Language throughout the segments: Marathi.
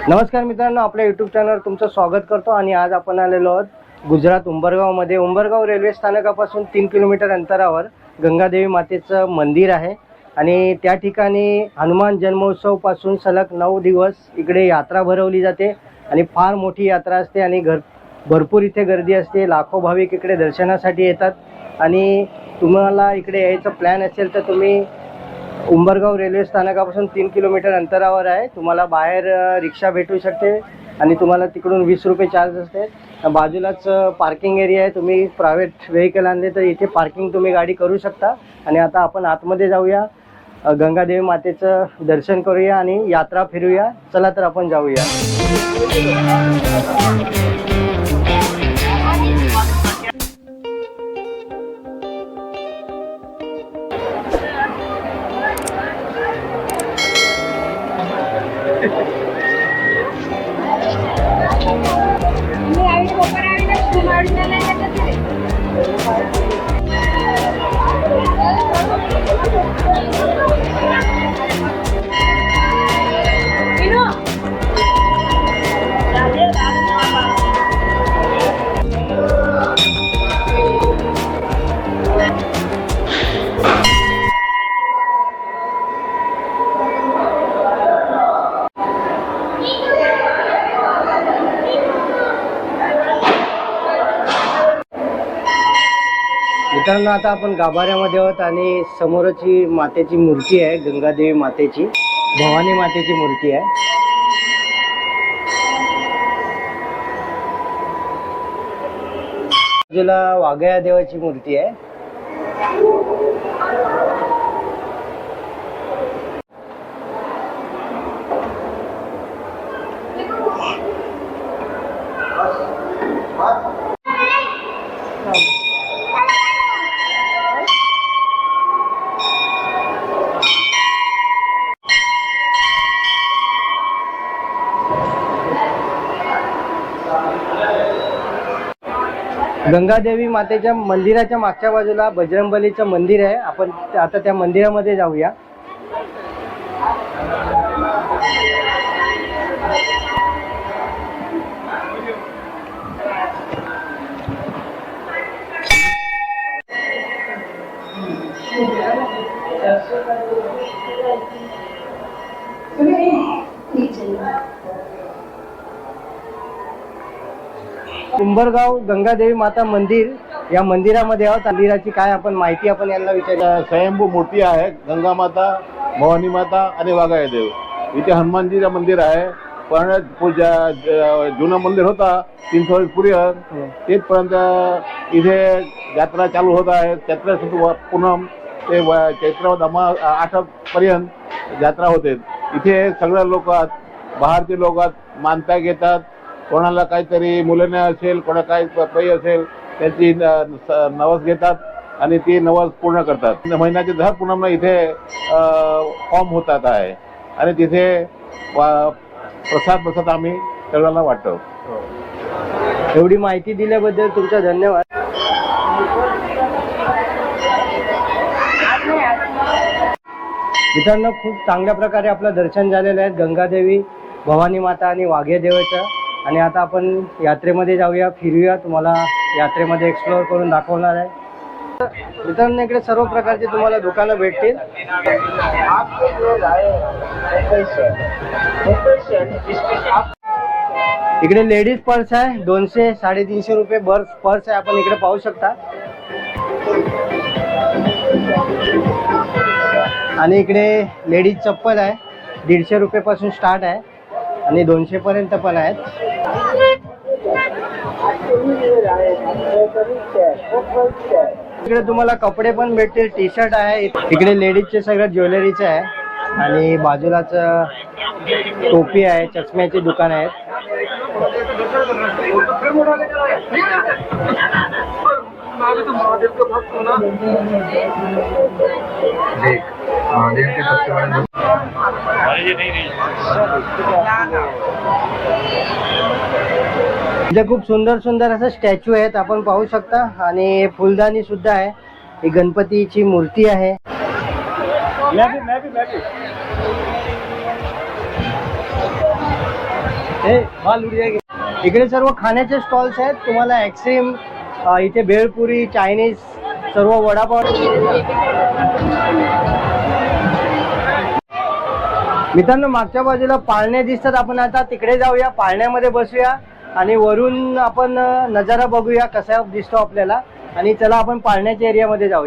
नमस्कार मित्रांनो, आपल्या यूट्यूब चॅनलवर तुमचं स्वागत करतो। आणि आज आपण आलेलो आहोत गुजरात उंबरगावमध्ये। उंबरगाव रेल्वे स्थानकापासून 3 किलोमीटर अंतरावर गंगादेवी मातेचं मंदिर आहे आणि त्या ठिकाणी हनुमान जन्मोत्सव पासून सलग 9 दिवस इकडे यात्रा भरवली जाते आणि फार मोठी यात्रा असते आणि भरपूर इथे गर्दी असते। लाखो भाविक इकडे दर्शनासाठी येतात आणि तुम्हाला इकडे यायचं प्लॅन असेल तर तुम्ही उंबरगाव रेल्वे स्थानकापासून 3 किलोमीटर अंतरावर आहे। तुम्हाला बाहेर रिक्षा भेटू शकते आणि तुम्हाला तिकडून 20 रुपये चार्ज असते। बाजूलाच पार्किंग एरिया आहे, तुम्ही प्रायव्हेट व्हेकल आणले तर इथे पार्किंग तुम्ही गाडी करू शकता। आणि आता आपण आतमध्ये जाऊया, गंगादेवी मातेचं दर्शन करूया आणि यात्रा फिरूया। चला तर आपण जाऊया। मित्रांनो, आता आपण गाभाऱ्यामध्ये आहोत आणि समोरची मातेची मूर्ती आहे, गंगादेवी मातेची, भवानी मातेची मूर्ती आहे। बाजूला वाघया देवाची मूर्ती आहे। गंगादेवी मातेच्या मंदिराच्या मागच्या बाजूला बजरंगबलीचं मंदिर आहे। आपण आता त्या मंदिरामध्ये जाऊया। उंबरगाव गंगादेवी माता मंदिर, या मंदिरामध्ये आहोत। मंदिराची काय आपण माहिती आपण यांना विचारूया। स्वयंभू मूर्ती आहे, गंगा माता, भवानी माता आणि वाघाया देव। इथे हनुमानजीचं मंदिर आहे, पण जुनं मंदिर होता 300 वर्ष पूर्वी, तेथपर्यंत इथे यात्रा चालू होत आहे। चैत्र पूनम ते चैत्र 8 पर्यंत यात्रा होते। इथे सगळे लोक, बाहेरचे लोक मानता घेतात। कोणाला काहीतरी मुलांना असेल, कोणा काही पै असेल, त्यांची नवस घेतात आणि ती नवस पूर्ण करतात। महिन्याचे 10 पूनमला इथे फॉर्म होतात आहे आणि तिथे प्रसाद आम्ही सगळ्यांना वाटतो। एवढी माहिती दिल्याबद्दल तुमचा धन्यवाद। मित्रांनो, खूप चांगल्या प्रकारे आपलं दर्शन झालेलं आहे गंगादेवी, भवानी माता आणि वाघ्या देवाचं। आणि आता आपण यात्रेमध्ये जाऊया, फिरूया, तुम्हाला यात्रेमध्ये एक्सप्लोअर करून दाखवणार आहे। मित्रांनो, इकडे सर्व प्रकारचे तुम्हाला दुकानं भेटतील। इकडे लेडीज पर्स आहे, 200-350 रुपये पर्स आहे, आपण इकडे पाहू शकता। आणि इकडे लेडीज चप्पल आहे, 150 रुपये स्टार्ट आहे आणि 200 पर्यंत पण आहेत। इकडे तुम्हाला कपडे पण भेटतील, टी शर्ट आहे। इकडे लेडीजचे सगळं ज्वेलरीचे आहे आणि बाजूलाच टोपी आहे, चष्म्याची दुकान आहेत। इथे खूप सुंदर सुंदर असं स्टॅच्यू आहेत, आपण पाहू शकता। आणि फुलदाणी सुद्धा आहे, ही गणपतीची मूर्ती आहे। हे बाल उड जाएगी. इकडे सर्व खाण्याचे स्टॉल्स आहेत. तुम्हाला आईस्क्रीम, इथे भेळपुरी, चायनीज, सर्व वडापाव. मित्रांनो, मागच्या बाजूला पाळणे दिसतात. आपण आता तिकडे जाऊया, पाळण्यामध्ये बसूया आणि वरून आपण नजारा बघूया कसा दिसतो आपल्याला. आणि चला आपण पाळण्याच्या एरियामध्ये जाऊया.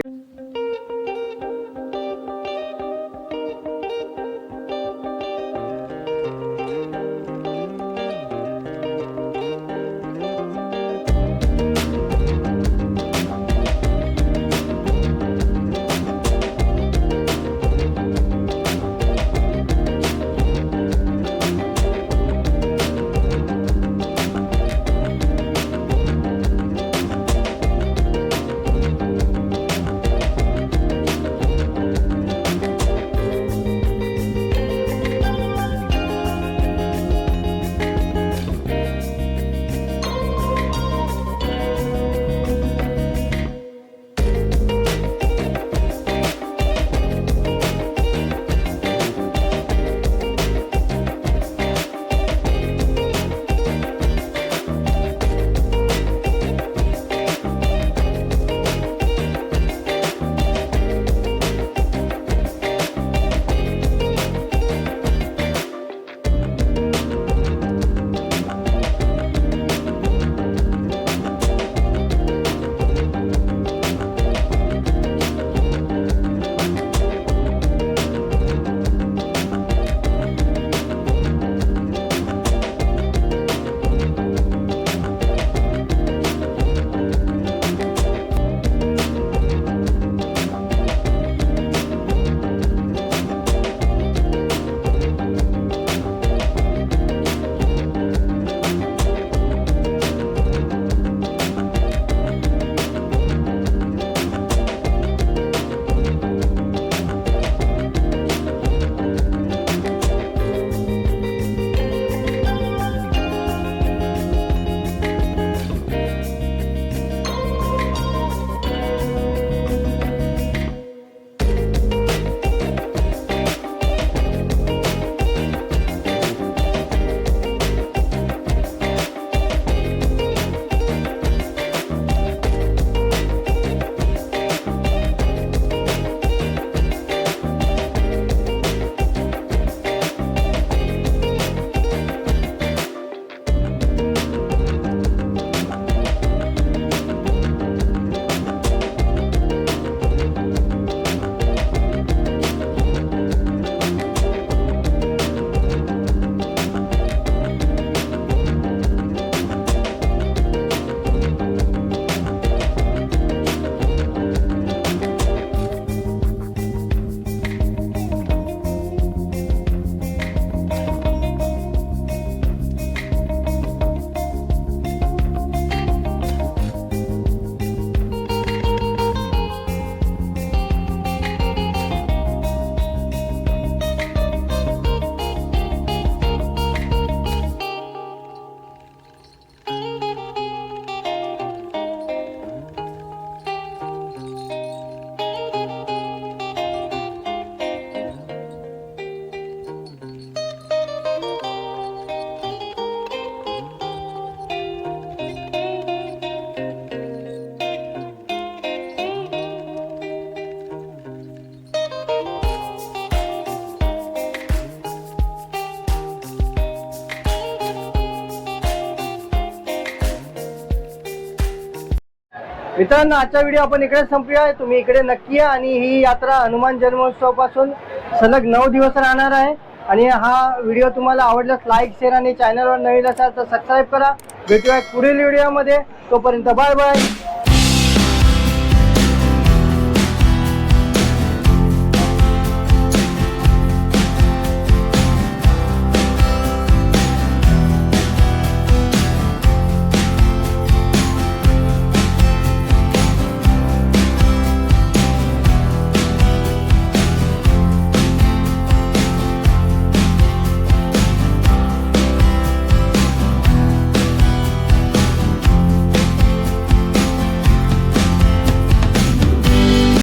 मित्रांनो, आजचा व्हिडिओ आपण इकडे संपूया. तुम्ही इकडे नक्की या आणि ही यात्रा हनुमान जन्मोत्सव पासून सलग 9 दिवस राहणार आहे. आणि हा व्हिडिओ तुम्हाला आवडल्यास लाईक, शेअर आणि चॅनलवर नवीन असाल तर सबस्क्राईब करा. भेटूया पुढील व्हिडिओमध्ये. तोपर्यंत बाय बाय.